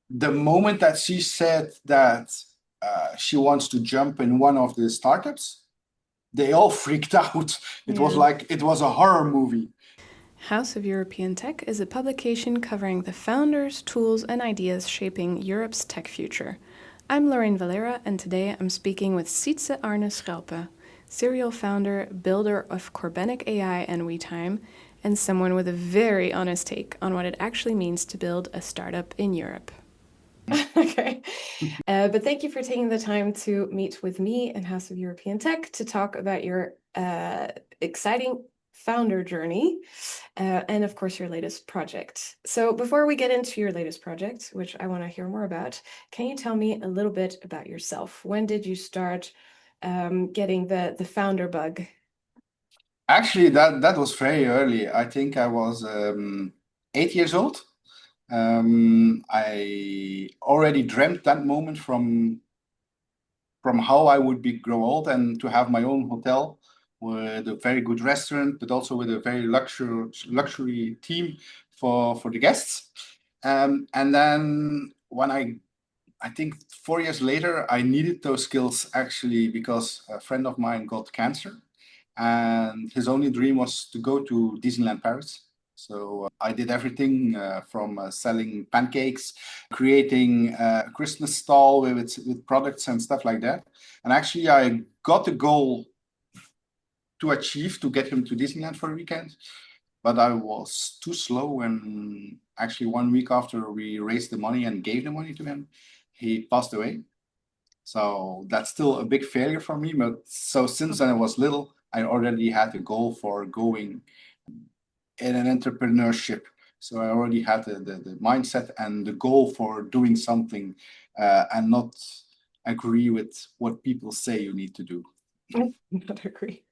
the moment that she said that she wants to jump in one of the startups, they all freaked out. It was Yeah. like it was a horror movie. House of European Tech is a publication covering the founders, tools, and ideas shaping Europe's tech future. I'm Lorraine Valera, and today I'm speaking with Sietse-Arne Schelpe, serial founder, builder of CorbenicAI and WeTime, and someone with a very honest take on what it actually means to build a startup in Europe. Okay. But thank you for taking the time to meet with me and House of European Tech to talk about your exciting founder journey and, of course, your latest project. So before we get into your latest project, which I want to hear more about, can you tell me a little bit about yourself? When did you start getting the founder bug? Actually, that was very early. I think I was 8 years old. I already dreamt that moment from how I would be grow old and to have my own hotel with a very good restaurant, but also with a very luxury team for the guests. And then when I think 4 years later, I needed those skills actually because a friend of mine got cancer, and his only dream was to go to Disneyland Paris. So I did everything from selling pancakes, creating a Christmas stall with products and stuff like that. And actually, I got the goal to achieve to get him to Disneyland for a weekend, but I was too slow. And actually, 1 week after we raised the money and gave the money to him, he passed away. So that's still a big failure for me. But so since I was little, I already had a goal for going in an entrepreneurship. So I already had the mindset and the goal for doing something and not agree with what people say you need to do. Not agree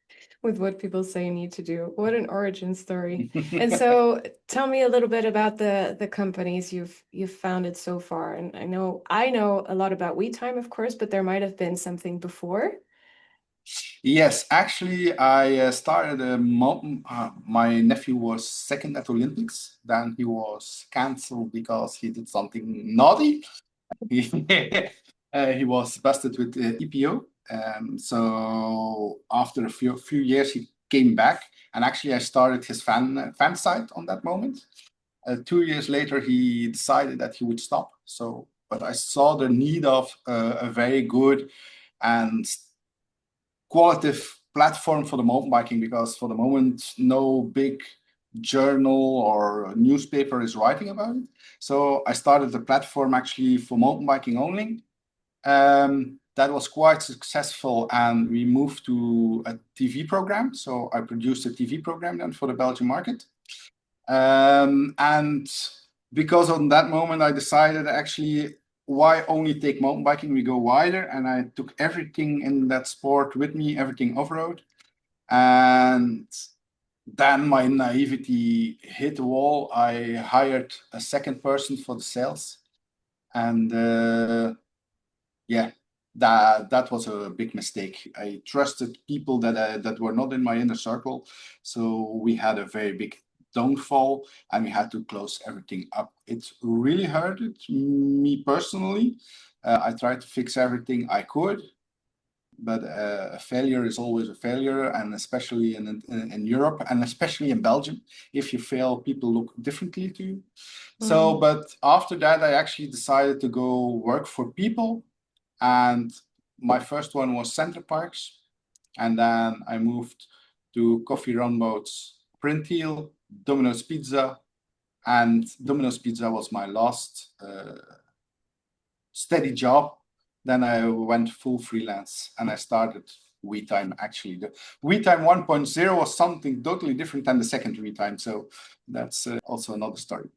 with what people say you need to do. What an origin story. And so tell me a little bit about the companies you've founded so far. And I know a lot about WeTime, of course, but there might have been something before. Yes, actually, I started a mountain. My nephew was second at Olympics. Then he was canceled because he did something naughty. He, he was busted with EPO. So after a few years, he came back, and actually, I started his fan site on that moment. 2 years later, he decided that he would stop. So, but I saw the need of a very good and qualitative platform for the mountain biking, because for the moment no big journal or newspaper is writing about it. So I started the platform actually for mountain biking only. That was quite successful, and we moved to a TV program. So I produced a TV program then for the Belgian market. And because on that moment I decided actually, why only take mountain biking? We go wider, and I took everything in that sport with me, everything off-road. And then my naivety hit the wall. I hired a second person for the sales, and yeah, that was a big mistake. I trusted people that were not in my inner circle, so we had a very big downfall, and we had to close everything up. It really hurted me personally. I tried to fix everything I could, but a failure is always a failure, and especially in Europe, and especially in Belgium, if you fail, people look differently to you. So, but after that, I actually decided to go work for people, and my first one was Center Parks, and then I moved to Coffee Runboats, Printheel, Domino's Pizza, and Domino's Pizza was my last steady job. Then I went full freelance and I started WeTime. Actually, the WeTime 1.0 was something totally different than the second WeTime. So that's also another story.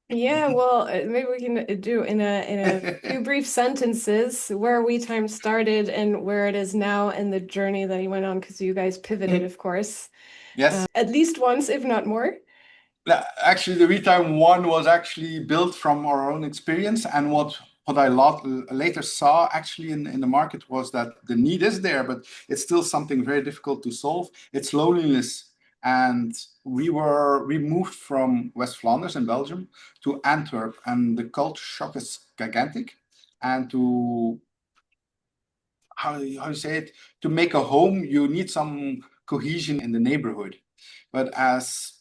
Yeah, well, maybe we can do in a few brief sentences where WeTime started and where it is now and the journey that you went on, because you guys pivoted, of course, Yes. at least once, if not more. Actually, the WeTime 1 was actually built from our own experience, and what I later saw actually in the market was that the need is there, but it's still something very difficult to solve. It's loneliness. And we moved from West Flanders in Belgium to Antwerp, and the culture shock is gigantic. And to how you say it, to make a home, you need some cohesion in the neighborhood. But as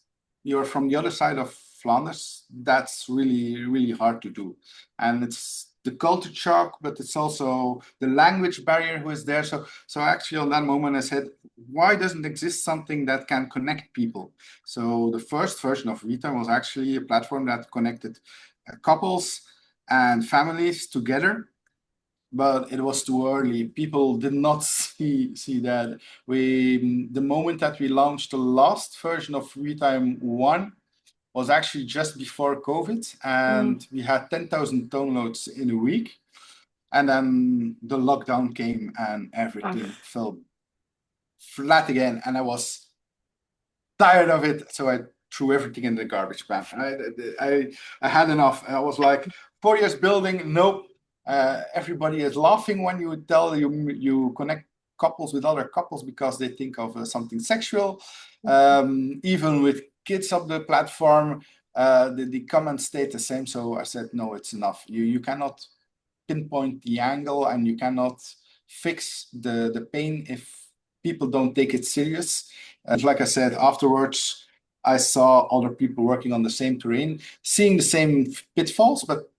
you're from the other side of Flanders, that's really, really hard to do. And it's the culture shock, but it's also the language barrier who is there. So actually on that moment I said, why doesn't exist something that can connect people? So the first version of Vita was actually a platform that connected couples and families together, but it was too early. People did not see that. The moment that we launched the last version of WeTime 1 was actually just before COVID, and we had 10,000 downloads in a week. And then the lockdown came and everything fell flat again. And I was tired of it, so I threw everything in the garbage can. I had enough. I was like, 4 years building, nope. Everybody is laughing when you tell you connect couples with other couples because they think of something sexual. Even with kids of the platform, the comments stayed the same. So I said, no, it's enough. You cannot pinpoint the angle, and you cannot fix the pain if people don't take it serious. And like I said, afterwards, I saw other people working on the same terrain, seeing the same pitfalls, but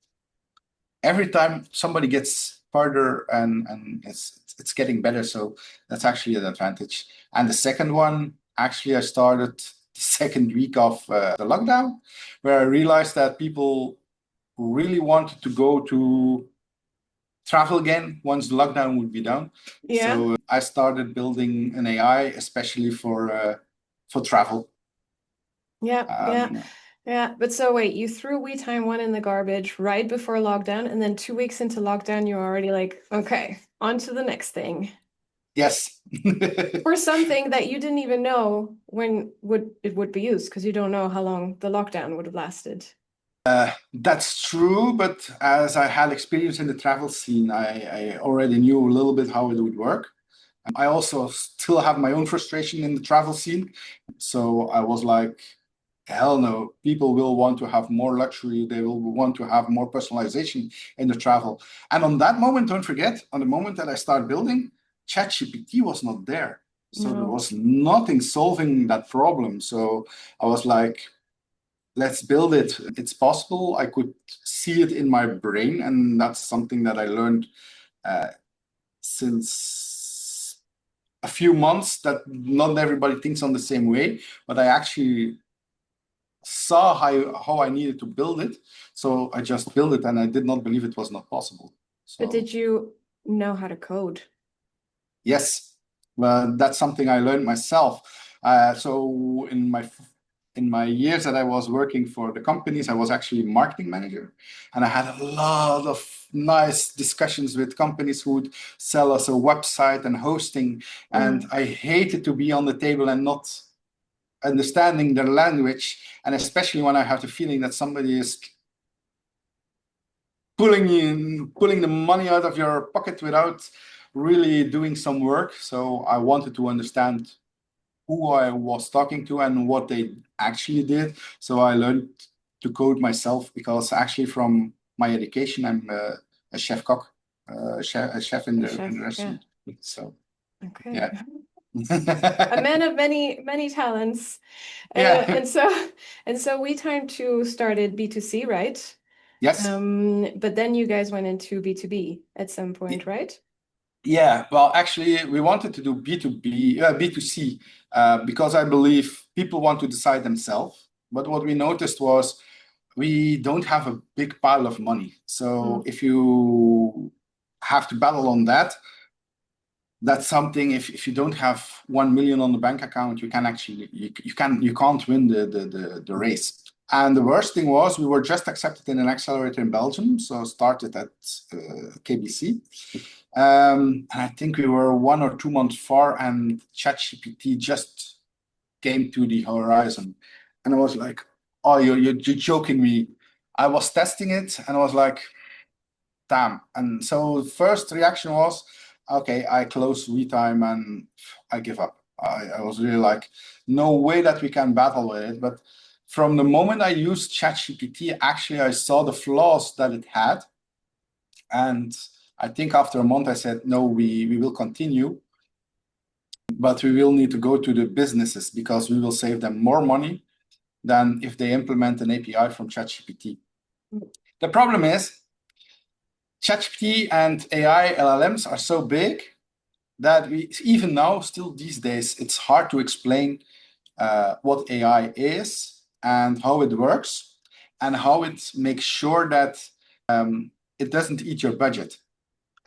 every time somebody gets further and it's getting better. So that's actually an advantage. And the second one, actually, I started the second week of the lockdown, where I realized that people really wanted to go to travel again once the lockdown would be done. Yeah. So I started building an AI, especially for travel. Yeah. But so wait, you threw WeTime 1 in the garbage right before lockdown, and then 2 weeks into lockdown, you're already like, okay, on to the next thing. Yes. For something that you didn't even know when it would be used, because you don't know how long the lockdown would have lasted. That's true, but as I had experience in the travel scene, I already knew a little bit how it would work. I also still have my own frustration in the travel scene. So I was like, hell no, people will want to have more luxury. They will want to have more personalization in the travel. And on that moment, don't forget, on the moment that I start building, ChatGPT was not there. So there was nothing solving that problem. So I was like, let's build it. It's possible. I could see it in my brain. And that's something that I learned since a few months, that not everybody thinks on the same way, but I actually saw how I needed to build it. So I just built it, and I did not believe it was not possible. So, but did you know how to code? Yes, that's something I learned myself. So in my years that I was working for the companies, I was actually marketing manager, and I had a lot of nice discussions with companies who would sell us a website and hosting. And I hated to be on the table and not understanding their language, and especially when I have the feeling that somebody is pulling the money out of your pocket without really doing some work. So I wanted to understand who I was talking to and what they actually did. So I learned to code myself, because actually from my education, I'm a chef cook, a chef in the restaurant. Yeah. So okay. Yeah. A man of many talents. Yeah. And so WeTime 2 started B2C, right? Yes. But then you guys went into B2B at some point, right? Yeah, well, actually, we wanted to do B2C, because I believe people want to decide themselves. But what we noticed was we don't have a big pile of money. So if you have to battle on that, that's something. If you don't have 1 million on the bank account, you can't win the race. And the worst thing was, we were just accepted in an accelerator in Belgium, so started at KBC. And I think we were 1 or 2 months far, and ChatGPT just came to the horizon. And I was like, oh, you're joking me. I was testing it, and I was like, damn. And so the first reaction was, okay, I close WeTime and I give up. I was really like, no way that we can battle with it. But from the moment I used ChatGPT, actually, I saw the flaws that it had. And I think after a month, I said, no, we will continue, but we will need to go to the businesses because we will save them more money than if they implement an API from ChatGPT. The problem is ChatGPT and AI LLMs are so big that we, even now, still these days, it's hard to explain what AI is and how it works and how it makes sure that it doesn't eat your budget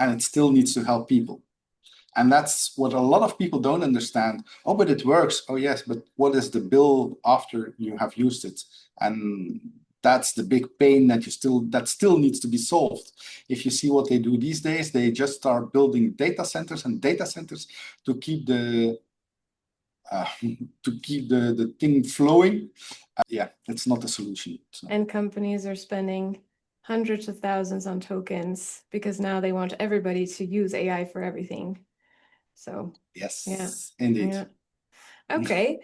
and it still needs to help people. And that's what a lot of people don't understand. Oh, but it works. Oh, yes, but what is the bill after you have used it? And that's the big pain that still needs to be solved. If you see what they do these days, they just start building data centers and data centers to keep the the thing flowing. Yeah, it's not a solution. So. And companies are spending hundreds of thousands on tokens because now they want everybody to use AI for everything. So yes, yeah, indeed. yeah. Okay,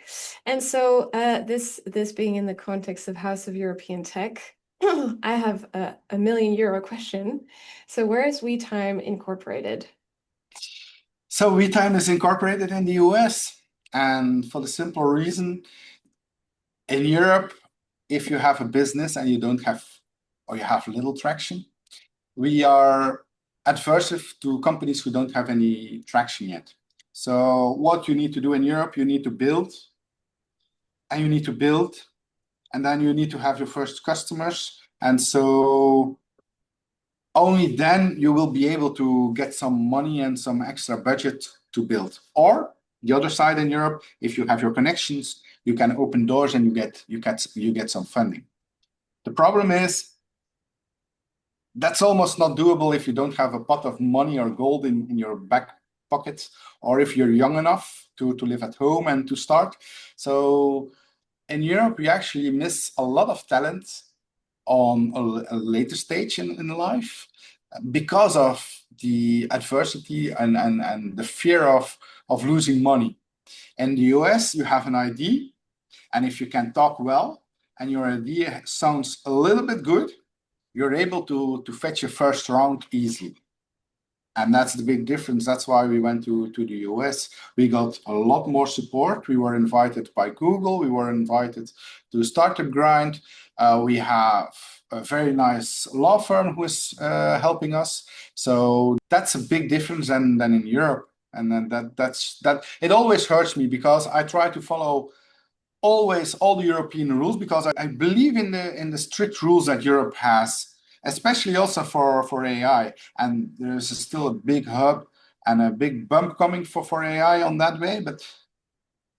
and so this being in the context of House of European Tech, I have a €1 million question. So where is WeTime incorporated? So WeTime is incorporated in the US, and for the simple reason, in Europe, if you have a business and you don't have, or you have little traction, we are adverse to companies who don't have any traction yet. So what you need to do in Europe, you need to build, and you need to build, and then you need to have your first customers. And so only then you will be able to get some money and some extra budget to build. Or the other side in Europe, if you have your connections, you can open doors and you get some funding. The problem is that's almost not doable if you don't have a pot of money or gold in your back pocket, or if you're young enough to live at home and to start. So in Europe, we actually miss a lot of talent on a later stage in life because of the adversity and the fear of losing money. In the US, you have an idea, and if you can talk well and your idea sounds a little bit good, you're able to fetch your first round easily. And that's the big difference. That's why we went to the US. We got a lot more support. We were invited by Google. We were invited to Startup Grind. We have a very nice law firm who is helping us. So that's a big difference than in Europe. And then that's it always hurts me because I try to follow always all the European rules because I believe in the strict rules that Europe has, especially also for AI. And there's still a big hub and a big bump coming for AI on that way. But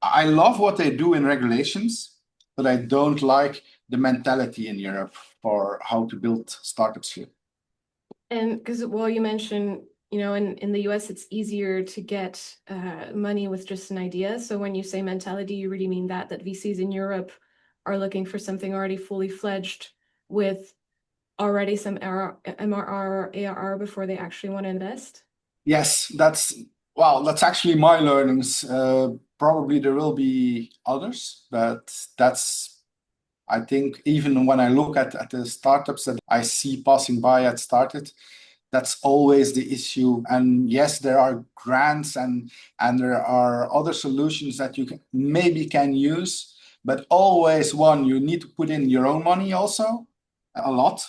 I love what they do in regulations, but I don't like the mentality in Europe for how to build startups here. And because, well, you mentioned, you know, in the US, it's easier to get money with just an idea. So when you say mentality, you really mean that VCs in Europe are looking for something already fully fledged with already some MRR, ARR before they actually want to invest? Yes, that's actually my learnings. Probably there will be others, but that's, I think, even when I look at the startups that I see passing by at Started, that's always the issue. And yes, there are grants and there are other solutions that you can use, but always one, you need to put in your own money also, a lot.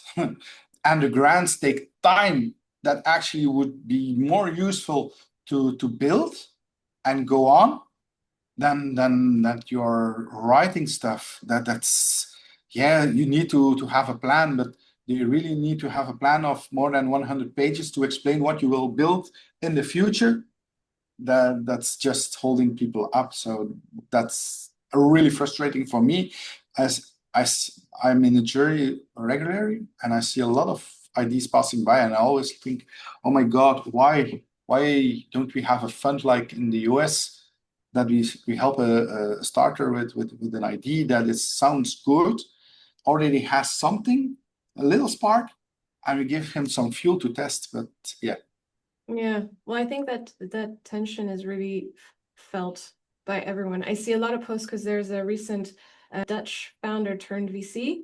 And the grants take time that actually would be more useful to build and go on than that you're writing stuff. That's yeah, you need to have a plan, but do you really need to have a plan of more than 100 pages to explain what you will build in the future? That's just holding people up. So that's really frustrating for me, as I'm in a jury regularly and I see a lot of ideas passing by, and I always think, oh my God, why don't we have a fund like in the US that we help a starter with an idea that sounds good, already has something, a little spark, and we give him some fuel to test. But yeah. Yeah, well, I think that tension is really felt by everyone. I see a lot of posts because there's a recent Dutch founder turned VC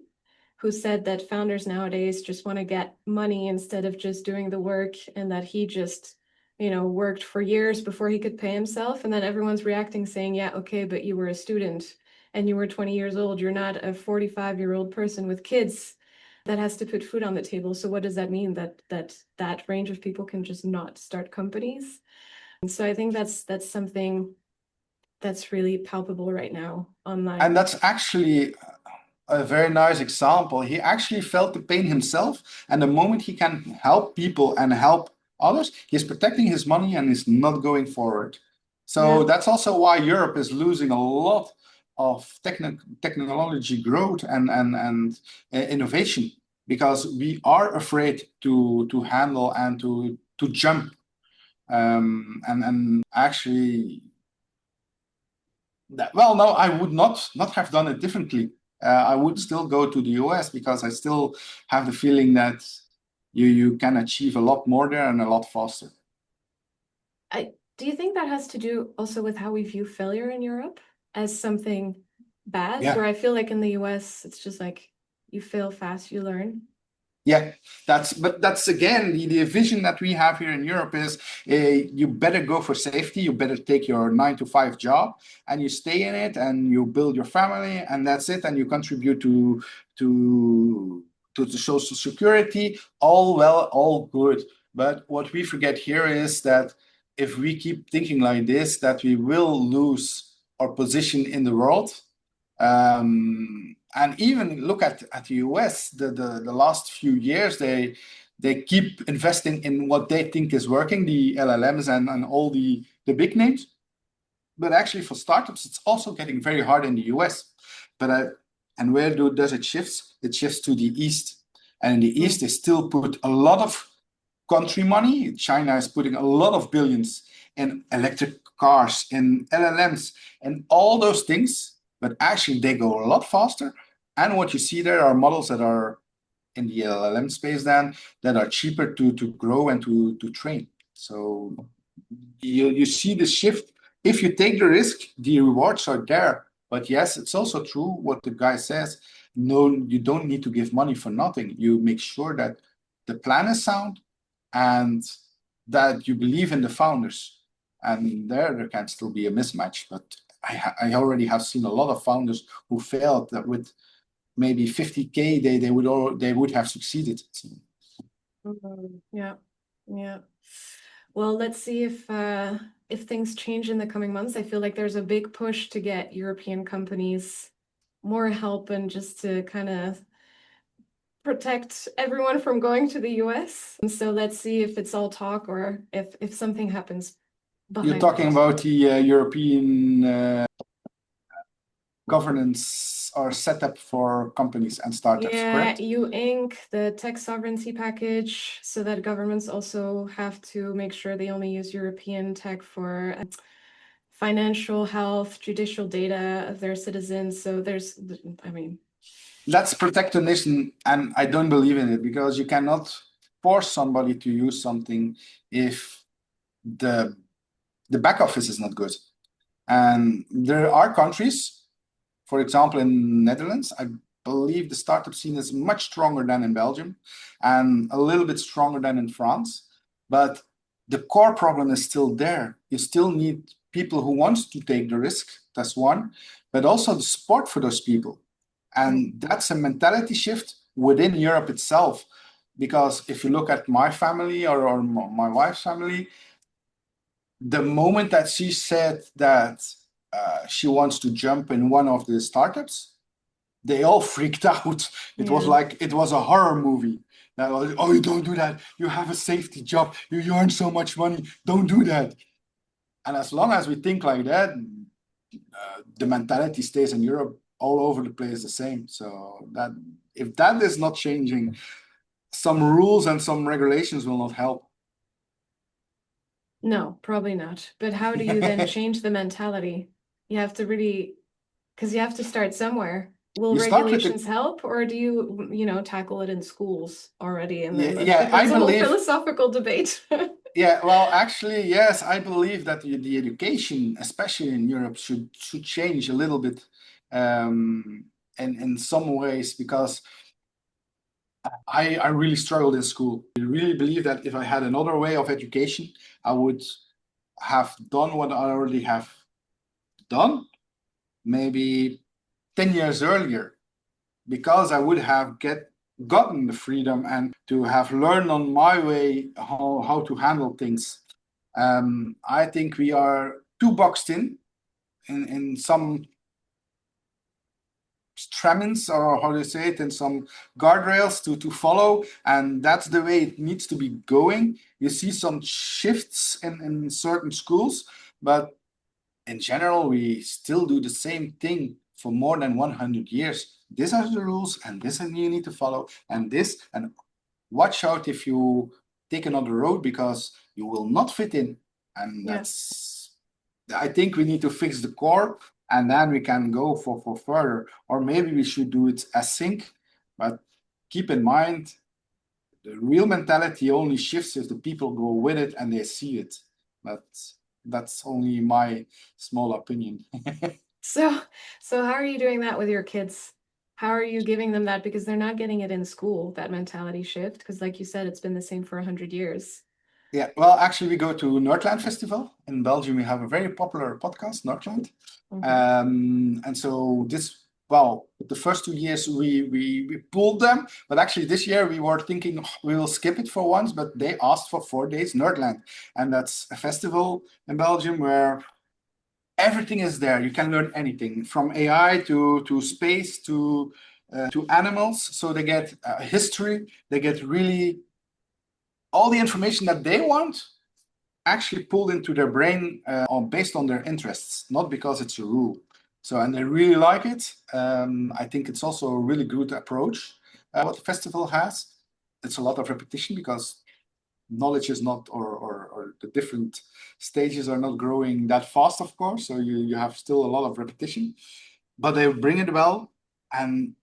who said that founders nowadays just want to get money instead of just doing the work, and that he just, worked for years before he could pay himself. And then everyone's reacting saying, yeah, okay, but you were a student and you were 20 years old. You're not a 45-year-old person with kids that has to put food on the table. So what does that mean, that range of people can just not start companies? And so I think that's something that's really palpable right now online. And that's actually a very nice example. He actually felt the pain himself, and the moment he can help people and help others, he's protecting his money and is not going forward. So Yeah. that's also why Europe is losing a lot of technology growth and innovation, because we are afraid to handle and to jump. And actually, well, no, I would not have done it differently. I would still go to the US because I still have the feeling that you can achieve a lot more there and a lot faster. Do you think that has to do also with how we view failure in Europe as something bad? Yeah. Where I feel like in the US, it's just like you fail fast, you learn. Yeah, that's again the vision that we have here in Europe is you better go for safety. You better take your 9 to 5 job and you stay in it and you build your family and that's it. And you contribute to the social security. All well, all good. But what we forget here is that if we keep thinking like this, that we will lose our position in the world. And even look at the US, the last few years, they keep investing in what they think is working, the LLMs and all the big names. But actually for startups, it's also getting very hard in the US. But and where does it shifts? It shifts to the East. And in the East, they still put a lot of country money. China is putting a lot of billions in electric cars, in LLMs, and all those things. But actually, they go a lot faster. And what you see there are models that are in the LLM space then that are cheaper to grow and to train. So you see the shift. If you take the risk, the rewards are there. But yes, it's also true what the guy says. No, you don't need to give money for nothing. You make sure that the plan is sound and that you believe in the founders. And there can still be a mismatch. But I already have seen a lot of founders who failed that with maybe 50K, they would have succeeded. Yeah. Well, let's see if things change in the coming months. I feel like there's a big push to get European companies more help and just to kind of protect everyone from going to the US. And so let's see if it's all talk or if something happens behind. You're talking about the European governance or setup for companies and startups, correct? Yeah, EU Inc., the tech sovereignty package, so that governments also have to make sure they only use European tech for financial health, judicial data of their citizens. So there's, That's protectionism, and I don't believe in it because you cannot force somebody to use something if the back office is not good. And there are countries, for example, in Netherlands, I believe the startup scene is much stronger than in Belgium and a little bit stronger than in France. But the core problem is still there. You still need people who want to take the risk, that's one, but also the support for those people. And that's a mentality shift within Europe itself. Because if you look at my family or my wife's family, the moment that she said that she wants to jump in one of the startups, they all freaked out. It was like it was a horror movie. That was, oh, you don't do that. You have a safety job. You earn so much money. Don't do that. And as long as we think like that, the mentality stays in Europe all over the place the same. So that if that is not changing, some rules and some regulations will not help. No, probably not. But how do you then change the mentality? You have to really, because you have to start somewhere. Will regulations help, or do you, tackle it in schools already? And then I believe believe philosophical debate. Yeah, well, actually, yes, I believe that the education, especially in Europe, should change a little bit in some ways because I really struggled in school. I really believe that if I had another way of education, I would have done what I already have done, maybe 10 years earlier, because I would have gotten the freedom and to have learned on my way how to handle things. I think we are too boxed in some stramins, or how do you say it, in some guardrails to follow, and that's the way it needs to be going. You see some shifts in certain schools, but in general, we still do the same thing for more than 100 years. These are the rules, and this and you need to follow, and this, and watch out if you take another road because you will not fit in. And Yeah. I think we need to fix the core, and then we can go for further. Or maybe we should do it async, but keep in mind the real mentality only shifts if the people go with it and they see it. But that's only my small opinion. So, so how are you doing that with your kids? How are you giving them that? Because they're not getting it in school, that mentality shift. Because like you said, it's been the same for 100 years. Yeah, well, actually, we go to Nerdland Festival in Belgium. We have a very popular podcast, Nerdland. Okay. And so well, the first 2 years we pulled them, but actually this year we were thinking, "Oh, we will skip it for once," but they asked for 4 days Nerdland. And that's a festival in Belgium where everything is there. You can learn anything from AI to space to animals. So they get history, they get really all the information that they want actually pulled into their brain based on their interests, not because it's a rule. So, and they really like it. I think it's also a really good approach what the festival has. It's a lot of repetition because knowledge is not, or the different stages are not growing that fast, of course. So you have still a lot of repetition, but they bring it well and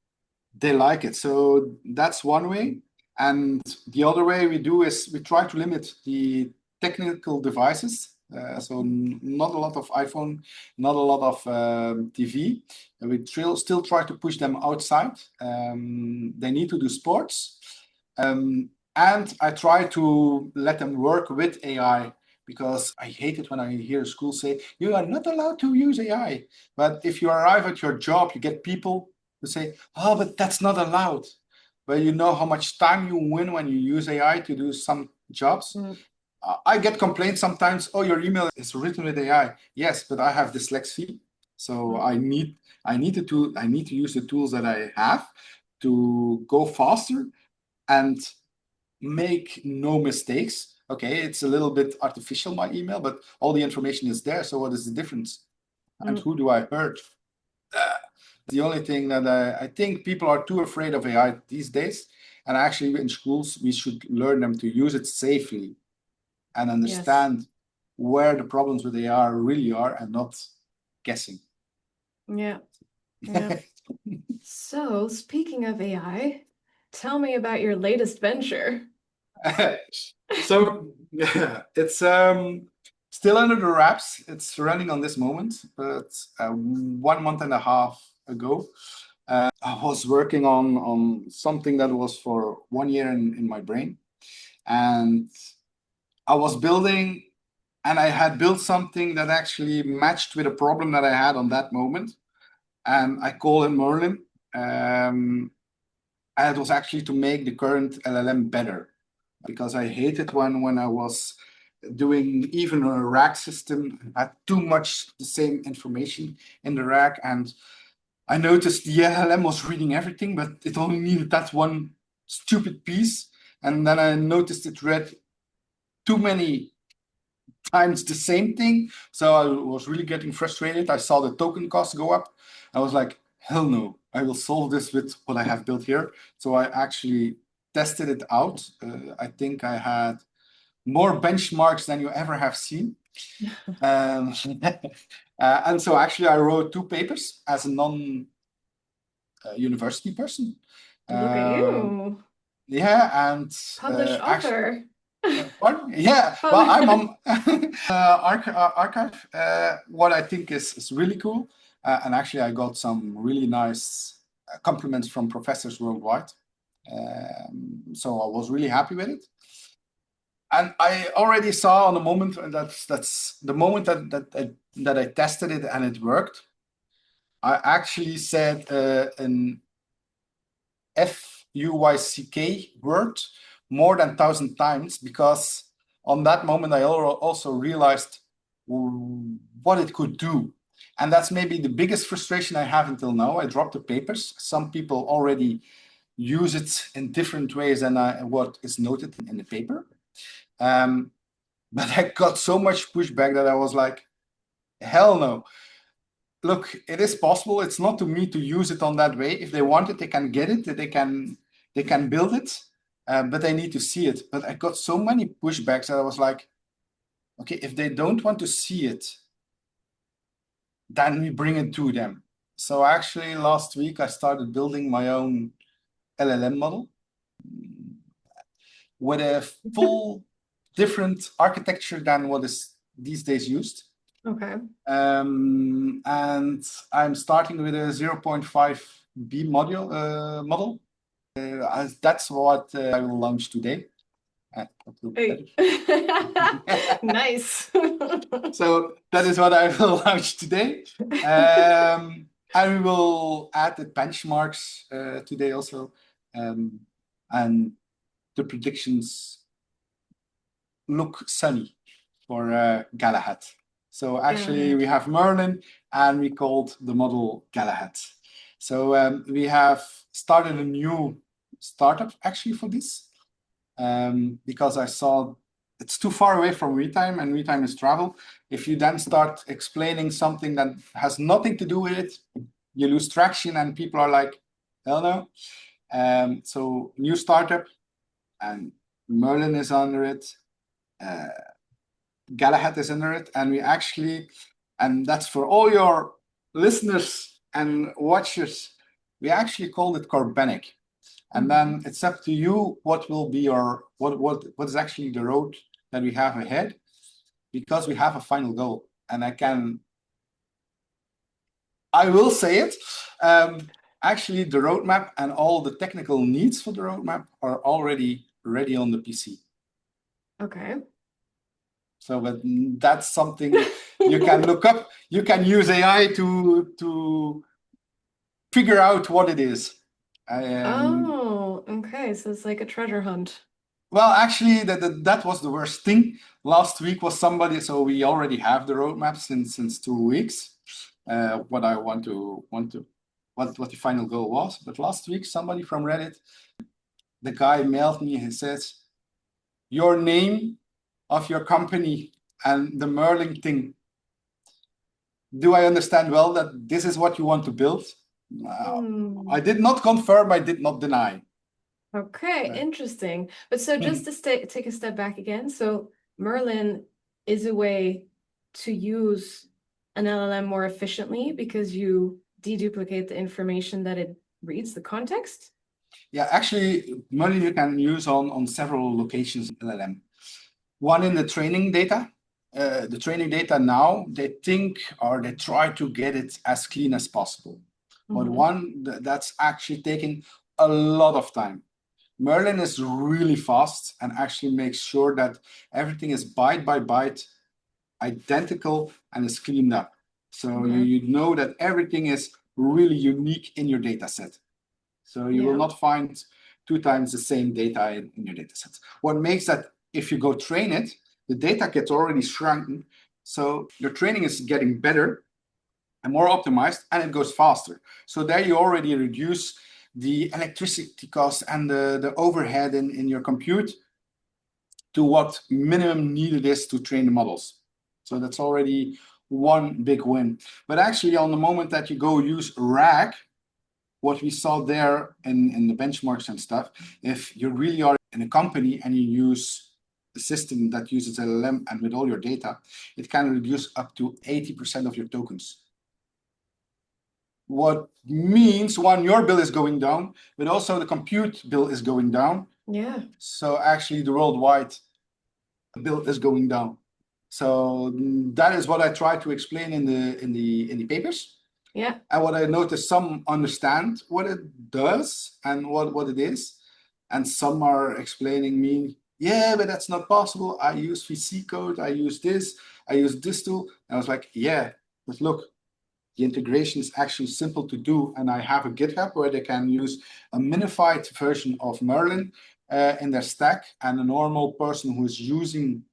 they like it. So that's one way. And the other way we do is we try to limit the technical devices. So not a lot of iPhone, not a lot of TV. We still try to push them outside. They need to do sports. And I try to let them work with AI because I hate it when I hear schools say, you are not allowed to use AI. But if you arrive at your job, you get people who say, oh, but that's not allowed. But you know how much time you win when you use AI to do some jobs. Mm. I get complaints sometimes, oh, your email is written with AI. Yes, but I have dyslexia. So I need to use the tools that I have to go faster and make no mistakes. Okay, it's a little bit artificial, my email, but all the information is there. So what is the difference? And who do I hurt? The only thing that I think people are too afraid of AI these days. And actually, in schools, we should learn them to use it safely and Yes. understand where the problems with AI really are and not guessing. Yeah. Yeah. So, speaking of AI, tell me about your latest venture. So yeah, it's still under the wraps. It's running on this moment, but 1 month and a half ago, I was working on something that was for 1 year in my brain, and I was building, and I had built something that actually matched with a problem that I had on that moment, and I call him Merlin. And it was actually to make the current LLM better because I hated when I was doing even a rack system, had too much the same information in the rack. And I noticed the LLM was reading everything, but it only needed that one stupid piece. And then I noticed it read too many times the same thing. So I was really getting frustrated. I saw the token cost go up. I was like, hell no, I will solve this with what I have built here. So I actually tested it out. I think I had more benchmarks than you ever have seen. Um, and so actually I wrote 2 papers as a non-university person. Look at you. Yeah, and Published actually, author. Pardon? Yeah, well, I'm on archive. What I think is really cool, and actually I got some really nice compliments from professors worldwide. So I was really happy with it. And I already saw on the moment, and that's the moment that I tested it and it worked. I actually said an FUYCK word more than 1,000 times, because on that moment I also realized what it could do. And that's maybe the biggest frustration I have until now. I dropped the papers. Some people already use it in different ways than what is noted in the paper. But I got so much pushback that I was like, hell no. Look, it is possible. It's not to me to use it on that way. If they want it, they can get it. They can build it, but they need to see it. But I got so many pushbacks that I was like, okay, if they don't want to see it, then we bring it to them. So actually, last week I started building my own LLM model with a full different architecture than what is these days used. Okay. And I'm starting with a 0.5B model. That's what I will launch today. Hey. Nice. So that is what I will launch today. And we will add the benchmarks today also. And the predictions look sunny for Galahad. So actually we have Merlin and we called the model Galahad. So we have started a new startup actually for this, because I saw it's too far away from WeTime, and WeTime is travel. If you then start explaining something that has nothing to do with it, you lose traction and people are like, hell no. So new startup, and Merlin is under it. Galahad is under it, and we actually, and that's for all your listeners and watchers, we actually called it Corbenic. And then it's up to you what will be your what is actually the road that we have ahead, because we have a final goal. And I will say it. Actually, the roadmap and all the technical needs for the roadmap are already ready on the PC. Okay. So, but that's something you can look up. You can use AI to figure out what it is. Oh, okay. So it's like a treasure hunt. Well, actually, that was the worst thing. Last week was somebody, so we already have the roadmap since 2 weeks. What the final goal was. But last week, somebody from Reddit, the guy mailed me. He says, "Your name of your company and the Merlin thing. Do I understand well that this is what you want to build?" I did not confirm. I did not deny. Okay, interesting. But so just to take a step back again, so Merlin is a way to use an LLM more efficiently because you deduplicate the information that it reads, the context? Yeah, actually, Merlin you can use on several locations in LLM. One in the training data. The training data now, they think or they try to get it as clean as possible. But one that's actually taking a lot of time. Merlin is really fast and actually makes sure that everything is byte by byte identical and is cleaned up. So you know that everything is really unique in your data set. So you will not find 2 times the same data in your data sets. What makes that, if you go train it, the data gets already shrunken. So your training is getting better and more optimized, and it goes faster. So there you already reduce the electricity cost and the overhead in your compute to what minimum needed is to train the models. So that's already one big win. But actually, on the moment that you go use RAG, what we saw there in the benchmarks and stuff, if you really are in a company and you use a system that uses LLM and with all your data, it can reduce up to 80% of your tokens. What means, one, your bill is going down, but also the compute bill is going down. Yeah. So actually the worldwide bill is going down. So that is what I try to explain in the papers. Yeah. And what I noticed, some understand what it does and what it is, and some are explaining me, yeah, but that's not possible. I use VC code, I use this tool. And I was like, yeah, but look, the integration is actually simple to do, and I have a GitHub where they can use a minified version of Merlin in their stack, and a normal person who is using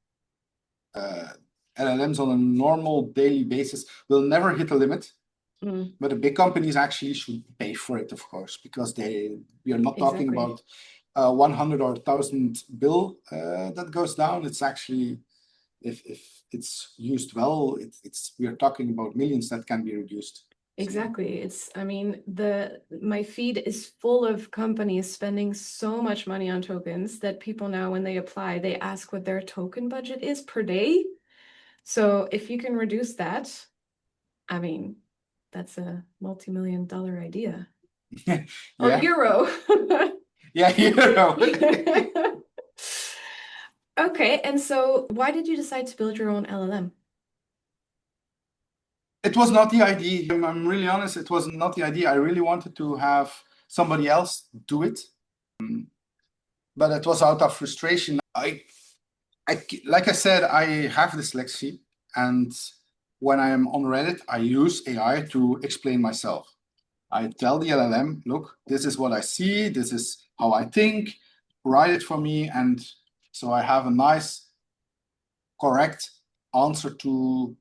LLMs on a normal daily basis will never hit a limit. But the big companies actually should pay for it, of course, because we are not talking about 100 or 1,000 bill that goes down. It's actually, if it's used well, we are talking about millions that can be reduced. Exactly. I mean, my feed is full of companies spending so much money on tokens that people now, when they apply, they ask what their token budget is per day. So if you can reduce that, I mean, that's a multi-million-dollar idea. Yeah. Or euro. Yeah, euro. Okay, and so why did you decide to build your own LLM? It was not the idea. I'm really honest, it was not the idea. I really wanted to have somebody else do it. But it was out of frustration. Like I said, I have dyslexia, and when I am on Reddit, I use AI to explain myself. I tell the LLM, look, this is what I see, this is how I think, write it for me. And so I have a nice, correct answer to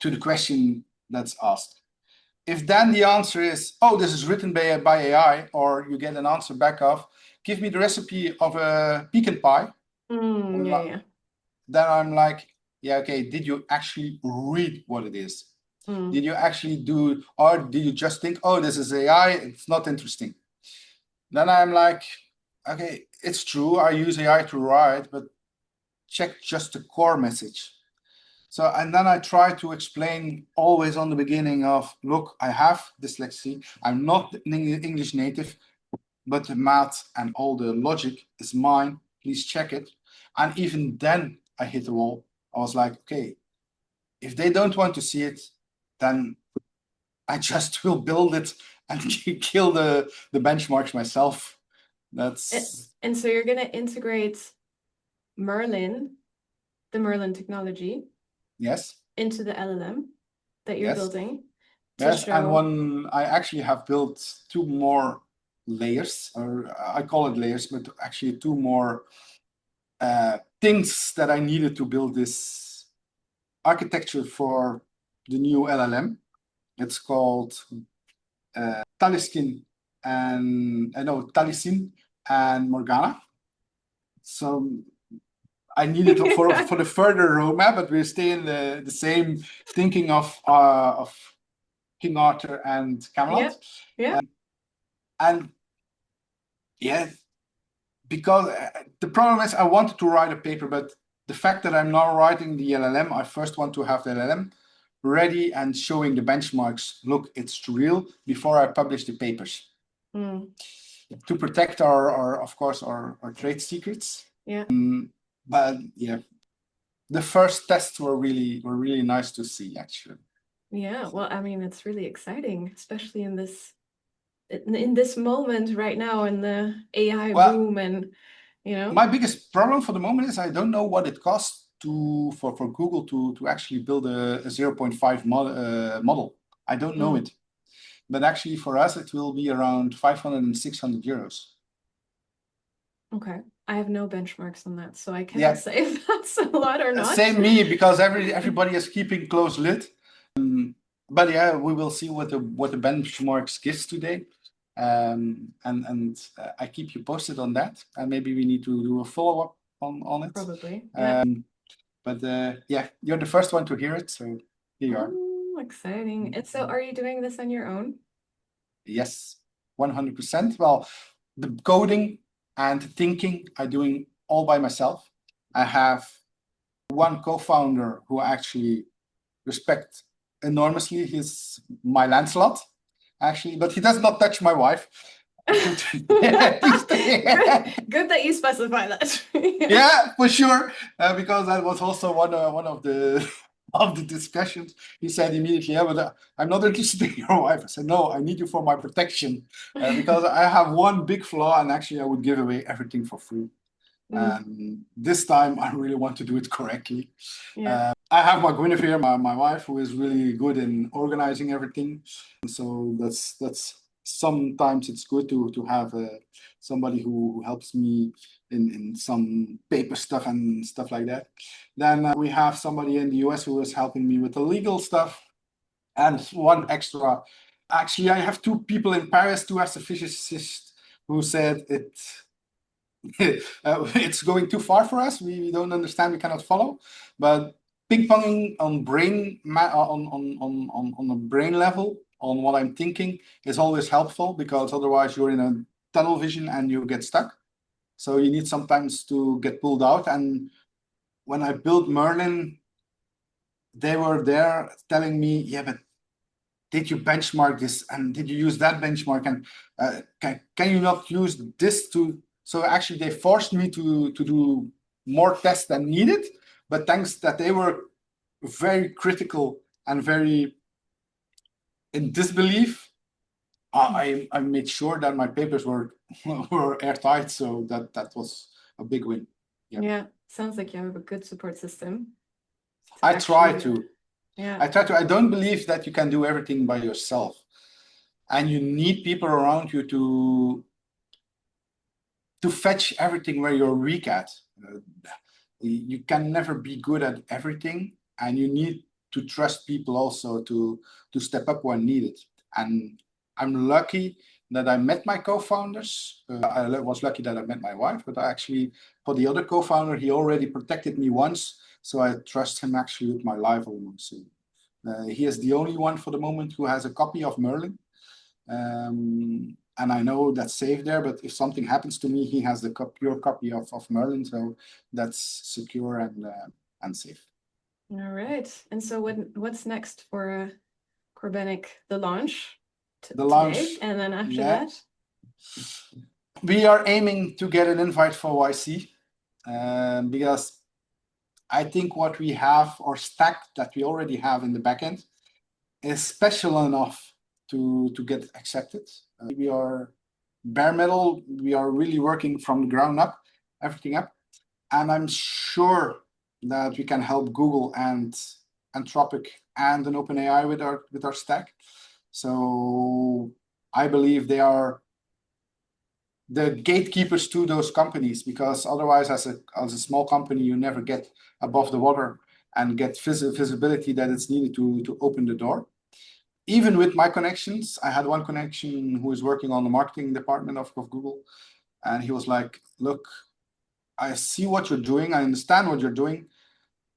the question that's asked. If then the answer is, oh, this is written by AI, or you get an answer back of, give me the recipe of a pecan pie. Yeah. Then I'm like, yeah, okay, did you actually read what it is? Did you actually do, or did you just think, oh, this is AI, it's not interesting? Then I'm like, okay, it's true, I use AI to write, but check just the core message. So, and then I try to explain always on the beginning of, look, I have dyslexia, I'm not an English native, but the math and all the logic is mine, please check it. And even then I hit the wall. I was like, okay, if they don't want to see it, then I just will build it and kill the benchmarks myself. And so you're going to integrate Merlin, the Merlin technology, yes, into the LLM that you're building. Yes, and I actually have built 2 more layers, or I call it layers, but actually 2 more things that I needed to build this architecture for the new LLM. It's called Taliskin Talisin and Morgana. So I needed for the further roadmap, but we're staying the same thinking of King Arthur and Camelot. Yeah. And yeah, because the problem is I wanted to write a paper, but the fact that I'm now writing the LLM, I first want to have the LLM ready and showing the benchmarks. Look, it's real before I publish the papers. To protect of course, our trade secrets. Yeah. But yeah, the first tests were really nice to see, actually. Yeah, well, I mean, it's really exciting, especially in this moment right now in the AI boom, and my biggest problem for the moment is I don't know what it costs for Google to actually build a 0.5 model. I don't know it, but actually for us it will be around 500 and 600 euros. Okay, I have no benchmarks on that, so I cannot say if that's a lot or not. Same me, because everybody is keeping close lid. But yeah, we will see what the benchmarks gives today. And I keep you posted on that, and maybe we need to do a follow-up on it. Probably. But yeah, you're the first one to hear it, so here you are. Exciting. And so are you doing this on your own? Yes, 100%. Well, the coding and thinking I'm doing all by myself. I have one co-founder who I actually respect enormously. He's my Lancelot, actually, but he does not touch my wife. Good that you specify that. Yeah, for sure. Because that was also one of the of the discussions. He said immediately, "Yeah, but I'm not interested in your wife." I said, "No, I need you for my protection, because I have one big flaw, and actually I would give away everything for free. And this time I really want to do it correctly." Yeah. I have my Guinevere, my wife, who is really good in organizing everything. So that's sometimes it's good to have somebody who helps me in some paper stuff and stuff like that. Then we have somebody in the US who is helping me with the legal stuff, and one extra. Actually, I have two people in Paris, two astrophysicists, who said it's going too far for us. We don't understand. We cannot follow. But ping-ponging on on a brain level on what I'm thinking is always helpful, because otherwise you're in a tunnel vision and you get stuck. So you need sometimes to get pulled out. And when I built Merlin, they were there telling me, "Yeah, but did you benchmark this, and did you use that benchmark, and can you not use this to..." So actually they forced me to do more tests than needed, but thanks that they were very critical and very in disbelief, I made sure that my papers were were airtight, so that was a big win. Yeah, sounds like you have a good support system. I try to. Yeah. I don't believe that you can do everything by yourself, and you need people around you to fetch everything where you're weak at. You can never be good at everything, and you need to trust people also to step up when needed. And I'm lucky that I met my co-founders. I was lucky that I met my wife, but actually for the other co-founder, he already protected me once, so I trust him actually with my life almost. He is the only one for the moment who has a copy of Merlin. And I know that's safe there, but if something happens to me, he has the pure copy of Merlin, so that's secure and safe. All right. And so what's next for Corbenic, the launch? The launch, today, and then after that? We are aiming to get an invite for YC, because I think what we have, or stack that we already have in the backend, is special enough to get accepted. We are bare metal. We are really working from the ground up, everything up, and I'm sure that we can help Google and Anthropic and an OpenAI with our stack. So I believe they are the gatekeepers to those companies, because otherwise, as a small company, you never get above the water and get visibility that it's needed to open the door. Even with my connections, I had one connection who is working on the marketing department of Google, and he was like, "Look, I see what you're doing. I understand what you're doing.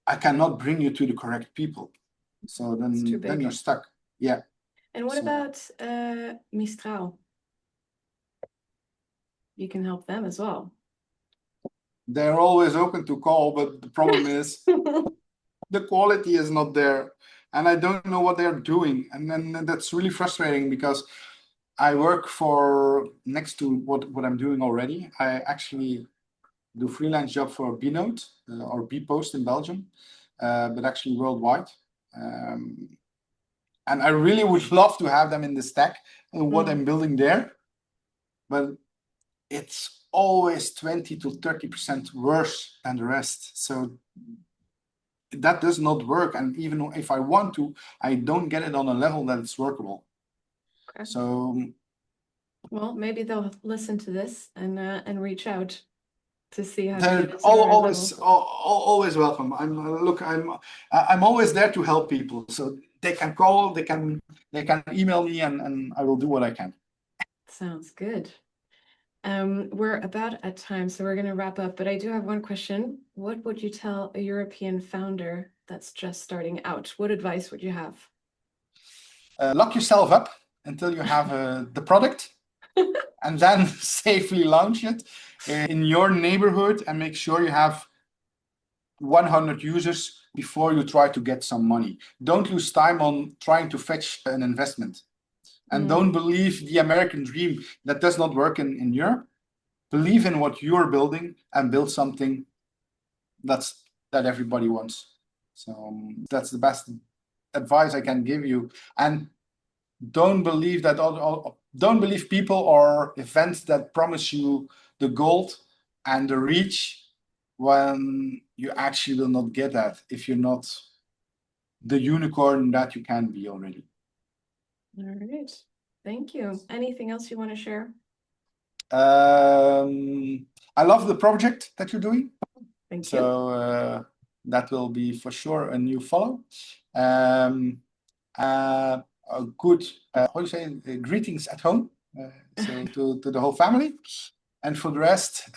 I cannot bring you to the correct people." So then you're stuck. Yeah. And what about Mistral? You can help them as well. They're always open to call, but the problem is the quality is not there, and I don't know what they're doing. And then that's really frustrating, because I work for, next to what I'm doing already, I actually do freelance job for Bnode or Bpost in Belgium, but actually worldwide. And I really would love to have them in the stack and what I'm building there, but it's always 20 to 30% worse than the rest. So that does not work. And even if I want to, I don't get it on a level that it's workable. Okay. So, well, maybe they'll listen to this and reach out to see how they're always welcome. I'm always there to help people. So they can call, they can email me, and I will do what I can. Sounds good. We're about at time, so we're going to wrap up, but I do have one question. What would you tell a European founder that's just starting out? What advice would you have? Lock yourself up until you have the product, and then safely launch it in your neighborhood, and make sure you have 100 users before you try to get some money. Don't lose time on trying to fetch an investment. And don't believe the American dream that does not work in Europe. Believe in what you're building and build something that everybody wants. So that's the best advice I can give you. And don't believe that don't believe people or events that promise you the gold and the reach when you actually will not get that if you're not the unicorn that you can be already. All right. Thank you. Anything else you want to share? I love the project that you're doing. Thank you. So that will be for sure a new follow. A good, how do you say, greetings at home. So to the whole family. And for the rest,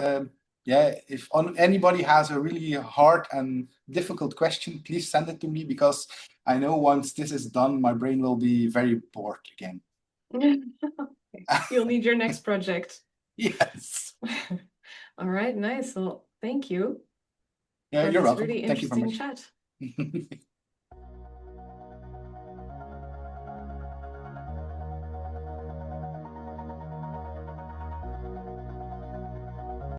yeah, if anybody has a really hard and difficult question, please send it to me, because I know once this is done, my brain will be very bored again. You'll need your next project. Yes. All right, nice. Well, thank you. Yeah, you're welcome. Really Thank you very interesting much. chat.